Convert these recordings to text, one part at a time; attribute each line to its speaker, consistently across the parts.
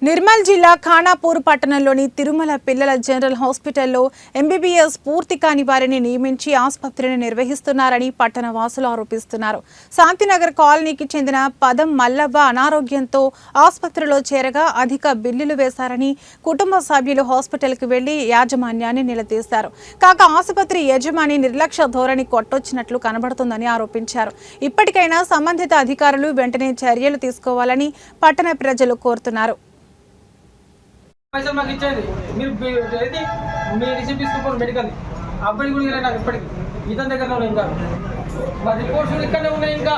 Speaker 1: నిర్మల్ జిల్లా ఖానాపూర్ పట్టణంలోని తిరుమల పిల్లల జనరల్ హాస్పిటల్లో ఎంబీబీఎస్ పూర్తి కాని వారిని నియమించి ఆసుపత్రిని నిర్వహిస్తున్నారని పట్టణ వాసులు ఆరోపిస్తున్నారు. శాంతినగర్ కాలనీకి చెందిన పదం మల్లవ్వ అనారోగ్యంతో ఆసుపత్రిలో చేరగా అధిక బిల్లులు వేశారని కుటుంబ సభ్యులు హాస్పిటల్కి వెళ్లి యాజమాన్యాన్ని నిలదీశారు. కాగా ఆసుపత్రి యజమాని నిర్లక్ష్య ధోరణి కొట్టొచ్చినట్లు కనబడుతుందని ఆరోపించారు. ఇప్పటికైనా సంబంధిత అధికారులు వెంటనే చర్యలు తీసుకోవాలని పట్టణ ప్రజలు కోరుతున్నారు.
Speaker 2: पैसा मांग इच्छेది మీరు ఏది మీ రిసిప్ట్ తీసుకోండి మెడికల్ అబ్బాయి కూడా నాకు ఇప్పటికి ఇతని దగ్గర ఉన్నాయి ఇంకా మా రిపోర్ట్స్ ఇక్కడనే ఉన్నాయి ఇంకా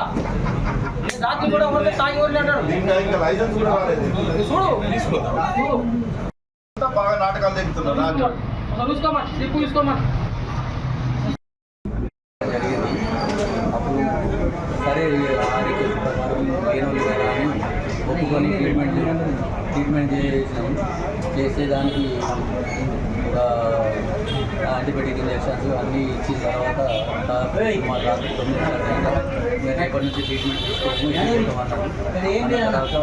Speaker 2: రాత్రి కూడా ఉంటే తాగి ఊరిని అంటాడు
Speaker 3: ఇంకా లైసెన్స్ కూడా రాలేదు
Speaker 2: చూడు
Speaker 3: బాగా నాటకాలు తెగుతున్నారు
Speaker 2: అసలు చూసుకోమా రిప్పు చూసుకోమా
Speaker 4: సరే ఆరోగ్య ప్రకారం ఒప్పుకొని ట్రీట్మెంట్ చేసేదానికి ఒక యాంటీబయాటిక్ ఇంజెక్షన్స్ అన్నీ ఇచ్చిన తర్వాత మా రాత్రి 9 రేపటి నుంచి ట్రీట్మెంట్ తీసుకోమన్నారు. తర్వాత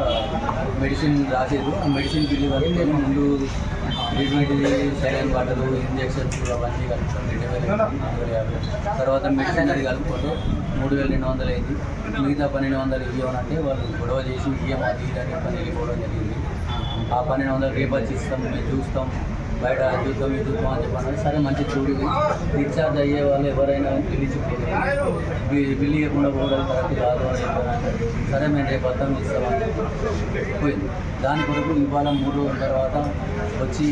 Speaker 4: మెడిసిన్ రాసేది ఆ మెడిసిన్ బిల్లు కలిపితే ముందు ట్రీట్మెంట్ సెలైన్ వాటర్ ఇంజెక్షన్స్ అవన్నీ కలుపుకొని 2,450. తర్వాత మెడిసిన్ అది కలుపుకుంటే 3,200 అయింది. మిగతా 1,200 ఇవ్వనంటే వాళ్ళు గొడవ చేసి ఇయ్యం అది ఇదని పని వెళ్ళిపోవడం జరిగింది. ఆ 1,200 రేపు వచ్చి ఇస్తాం, మేము చూస్తాం, బయట చూద్దాం ఇది చూద్దాం అని చెప్పాను. సరే మంచి చూడు డిశ్చార్జ్ అయ్యే వాళ్ళు ఎవరైనా బిల్లు ఇవ్వకుండా పోవడం కరెక్ట్ కాదు అని చెప్పాను. సరే మేము రేపు అర్థం ఇస్తామని పోయింది. దాని కొరకు ఇవాళ 3 రోజుల తర్వాత వచ్చి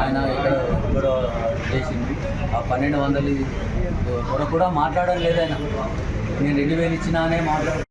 Speaker 4: ఆయన ఇక్కడ గొడవ చేసింది. ఆ 1,200 కొరకు కూడా మాట్లాడడం లేదైనా నేను 2,000 ఇచ్చినా అనే మాట్లాడు